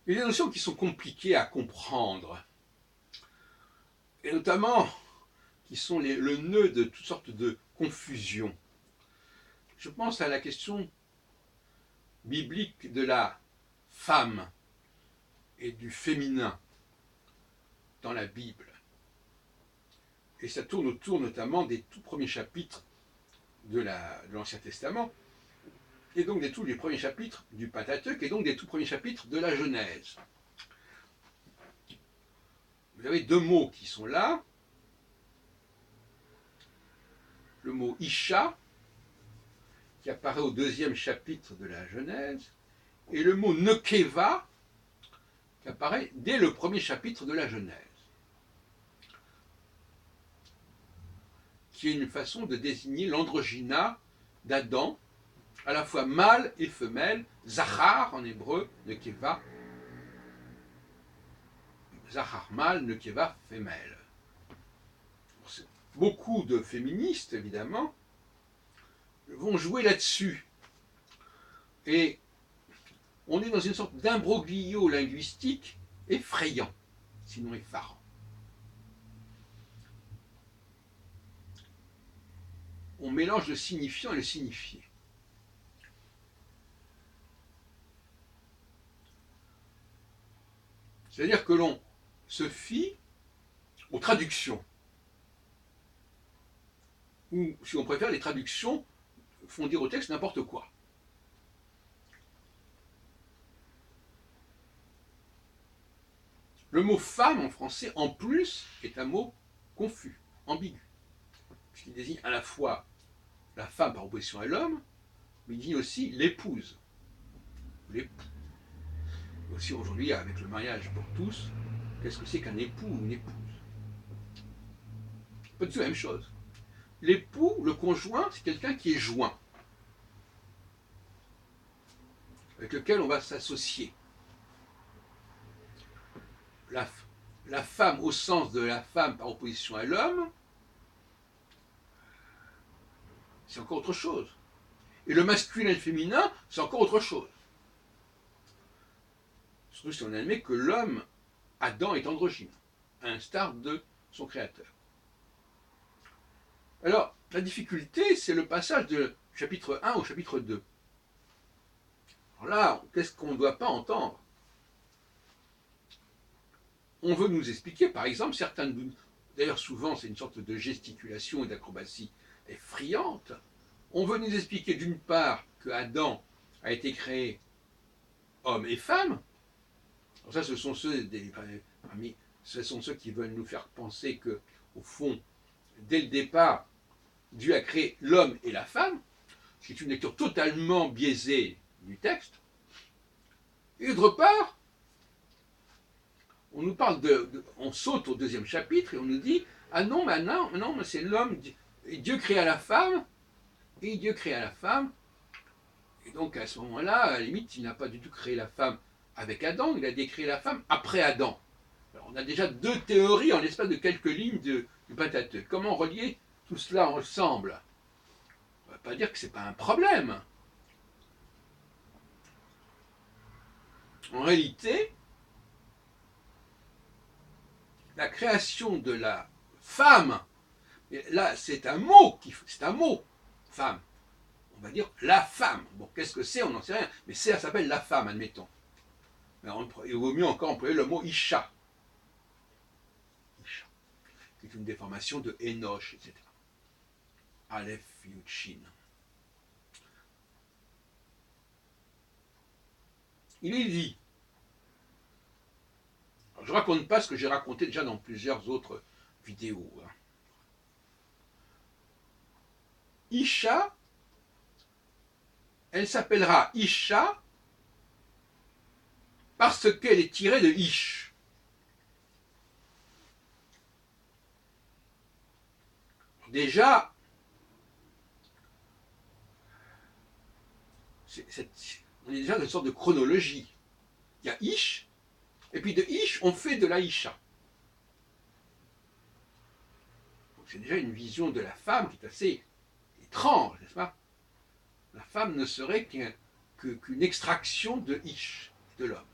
Il y a des notions qui sont compliquées à comprendre, et notamment qui sont le nœud de toutes sortes de confusions. Je pense à la question biblique de la femme et du féminin dans la Bible. Et ça tourne autour notamment des tout premiers chapitres de l'Ancien Testament, et donc des tous les premiers chapitres du Pentateuque, et donc des tout premiers chapitres de la Genèse. Vous avez deux mots qui sont là. Le mot Isha, qui apparaît au deuxième chapitre de la Genèse, et le mot Nekeva, qui apparaît dès le premier chapitre de la Genèse, qui est une façon de désigner l'androgyna d'Adam, à la fois mâle et femelle, Zachar en hébreu, Nekeva, Zachar mâle, Nekeva femelle. Beaucoup de féministes, évidemment, vont jouer là-dessus. Et on est dans une sorte d'imbroglio linguistique effrayant, sinon effarant. On mélange le signifiant et le signifié. C'est-à-dire que l'on se fie aux traductions. Ou, si on préfère, les traductions font dire au texte n'importe quoi. Le mot femme en français, en plus, est un mot confus, ambigu, puisqu'il désigne à la fois la femme par opposition à l'homme, mais il dit aussi l'épouse, l'époux. Aussi aujourd'hui, avec le mariage pour tous, qu'est-ce que c'est qu'un époux ou une épouse? Pas du tout la même chose. L'époux, le conjoint, c'est quelqu'un qui est joint, avec lequel on va s'associer. La femme au sens de la femme par opposition à l'homme, c'est encore autre chose. Et le masculin et le féminin, c'est encore autre chose. Surtout si on admet que l'homme, Adam, est androgyne, à l'instar de son créateur. Alors, la difficulté, c'est le passage du chapitre 1 au chapitre 2. Alors là, qu'est-ce qu'on ne doit pas entendre? On veut nous expliquer, par exemple, certaines... D'ailleurs, souvent, c'est une sorte de gesticulation et d'acrobatie effrayante. On veut nous expliquer, d'une part, que Adam a été créé homme et femme. Alors ça, ce sont ceux qui veulent nous faire penser que, au fond, dès le départ, Dieu a créé l'homme et la femme, ce qui est une lecture totalement biaisée du texte. Et d'autre part, on nous parle on saute au deuxième chapitre et on nous dit ah non, mais non, mais c'est l'homme, Dieu créa la femme, et Dieu créa la femme, et donc à ce moment-là, à la limite, il n'a pas du tout créé la femme avec Adam, il a décréé la femme après Adam. Alors on a déjà deux théories en l'espace de quelques lignes du Pentateuque. Comment relier tout cela ensemble? On ne va pas dire que ce n'est pas un problème. En réalité, la création de la femme, là c'est un mot, femme. On va dire la femme. Bon, qu'est-ce que c'est? On n'en sait rien. Mais ça s'appelle la femme, admettons. Mais il vaut mieux encore employer le mot Isha. Isha. Qui est une déformation de Enoch, etc. Aleph Yud Shin. Il est dit. Alors, je ne raconte pas ce que j'ai raconté déjà dans plusieurs autres vidéos. Isha, elle s'appellera Isha parce qu'elle est tirée de Ish. Déjà, on est déjà dans une sorte de chronologie. Il y a Ish, et puis de Ish, on fait de la Isha. Donc c'est déjà une vision de la femme qui est assez étrange, n'est-ce pas? La femme ne serait qu'une extraction de Ish, de l'homme.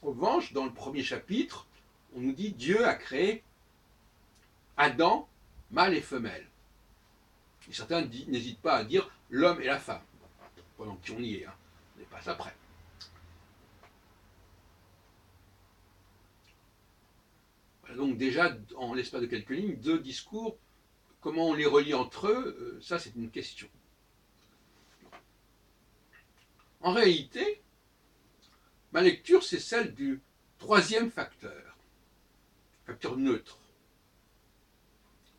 En revanche, dans le premier chapitre, on nous dit Dieu a créé Adam, mâle et femelle. Et certains n'hésitent pas à dire l'homme et la femme. Pendant qu'on y est, hein. On n'est pas après. Voilà, donc déjà, en l'espace de quelques lignes, deux discours, comment on les relie entre eux, ça c'est une question. En réalité, ma lecture, c'est celle du troisième facteur neutre.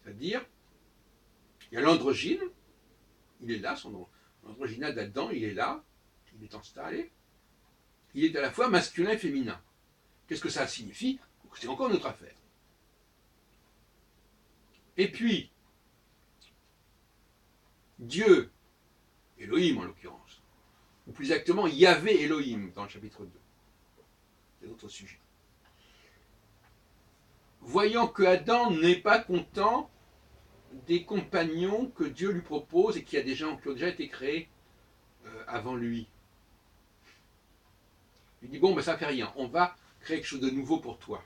C'est-à-dire, il y a l'androgyne, il est là, l'androgynat d'Adam, il est là, il est installé. Il est à la fois masculin et féminin. Qu'est-ce que ça signifie? C'est encore notre affaire. Et puis, Dieu, Elohim en l'occurrence, ou plus exactement Yahvé Elohim dans le chapitre 2. C'est notre sujet. Voyant que Adam n'est pas content des compagnons que Dieu lui propose et qui ont déjà été créés avant lui. Il dit, bon, ben, ça ne fait rien, on va créer quelque chose de nouveau pour toi.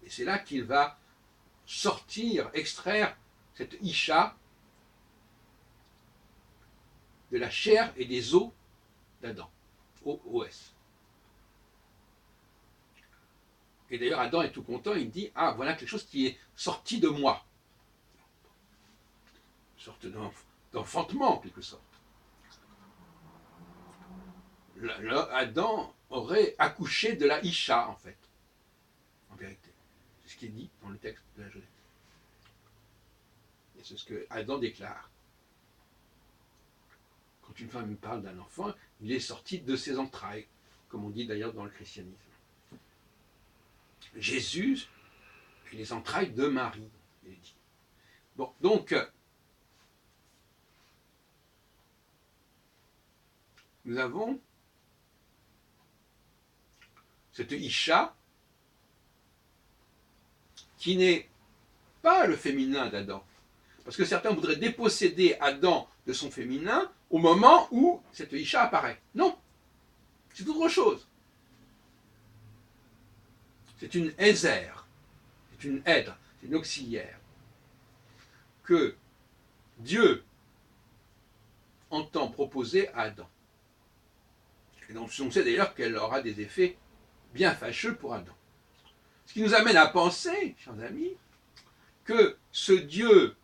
Et c'est là qu'il va sortir, extraire cette Isha de la chair et des os d'Adam, O-O-S. Et d'ailleurs, Adam est tout content, il dit, ah, voilà quelque chose qui est sorti de moi. Une sorte d'enfantement, en quelque sorte. Adam aurait accouché de la Isha, en fait, en vérité. C'est ce qui est dit dans le texte de la Genèse. Et c'est ce que Adam déclare. Quand une femme parle d'un enfant, il est sorti de ses entrailles, comme on dit d'ailleurs dans le christianisme. Jésus est les entrailles de Marie, il est dit. Bon, donc, nous avons cette Isha qui n'est pas le féminin d'Adam. Parce que certains voudraient déposséder Adam de son féminin au moment où cette Isha apparaît. Non, c'est autre chose. C'est une Ézer, c'est une aide, c'est une auxiliaire que Dieu entend proposer à Adam. Et donc on sait d'ailleurs qu'elle aura des effets bien fâcheux pour Adam. Ce qui nous amène à penser, chers amis, que ce Dieu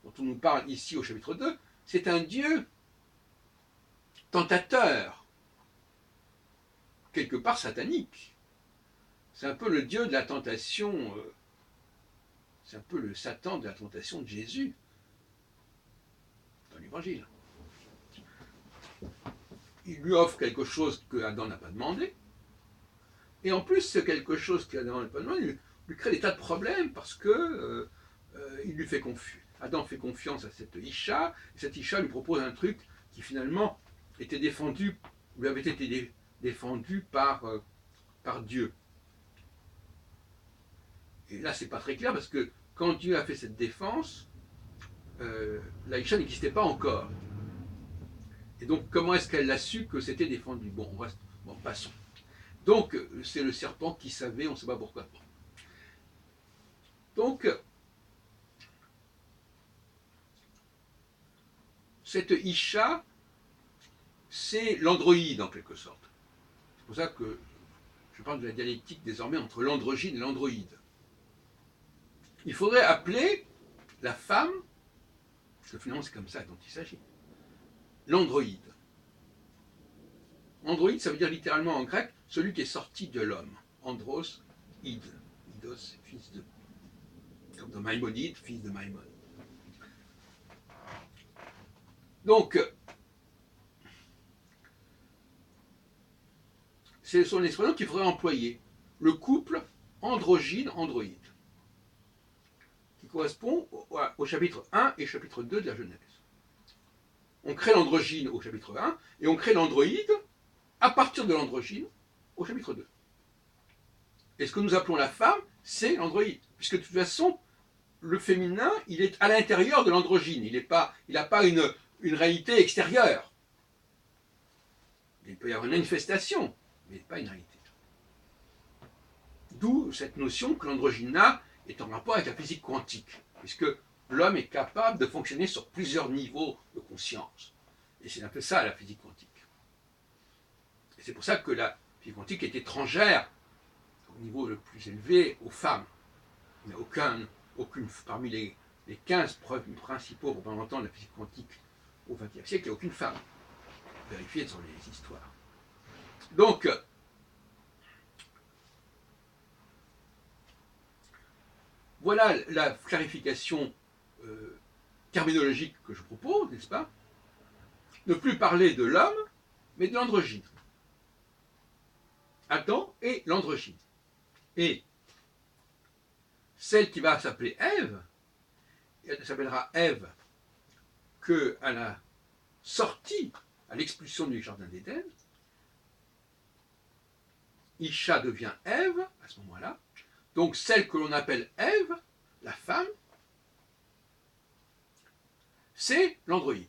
dont on nous parle ici au chapitre 2, c'est un Dieu tentateur, quelque part satanique. C'est un peu le Dieu de la tentation, c'est un peu le Satan de la tentation de Jésus dans l'Évangile. Il lui offre quelque chose que Adam n'a pas demandé, et en plus, c'est quelque chose qu'Adam n'a pas demandé, il lui crée des tas de problèmes parce que il lui fait confiance. Adam fait confiance à cette Isha, et cette Isha lui propose un truc qui finalement était défendu, lui avait été défendu par Dieu. Et là, c'est pas très clair parce que quand Dieu a fait cette défense, la Isha n'existait pas encore. Et donc, comment est-ce qu'elle a su que c'était défendu? Bon, passons. Donc, c'est le serpent qui savait, on ne sait pas pourquoi. Donc, cette Isha, c'est l'androïde en quelque sorte. C'est pour ça que je parle de la dialectique désormais entre l'androgyne et l'androïde. Il faudrait appeler la femme, parce que finalement c'est comme ça dont il s'agit, l'androïde. Androïde, ça veut dire littéralement en grec celui qui est sorti de l'homme. Andros, id. Idos, fils de. Comme dans Maïmonide, fils de Maïmon. Donc, ce sont les expressions qu'il faudrait employer. Le couple androgyne-androïde, qui correspond au chapitre 1 et chapitre 2 de la Genèse. On crée l'androgyne au chapitre 1 et on crée l'androïde à partir de l'androgyne au chapitre 2. Et ce que nous appelons la femme, c'est l'androïde. Puisque de toute façon, le féminin, il est à l'intérieur de l'androgyne. Il n'a pas une réalité extérieure. Il peut y avoir une manifestation, mais pas une réalité. D'où cette notion que l'androgyna est en rapport avec la physique quantique, puisque l'homme est capable de fonctionner sur plusieurs niveaux de conscience. Et c'est un peu ça la physique quantique. Et c'est pour ça que la physique quantique est étrangère au niveau le plus élevé aux femmes. Il n'y a aucune parmi les 15 principaux représentants de la physique quantique au XXe siècle, il n'y a aucune femme. Vérifiez dans les histoires. Donc, voilà la clarification terminologique que je propose, n'est-ce pas? Ne plus parler de l'homme, mais de l'androgyne. Adam et l'androgyne. Et celle qui va s'appeler Ève, elle ne s'appellera Ève qu'à la sortie, à l'expulsion du jardin d'Éden. Isha devient Ève à ce moment-là. Donc celle que l'on appelle Ève, la femme, c'est l'androïde.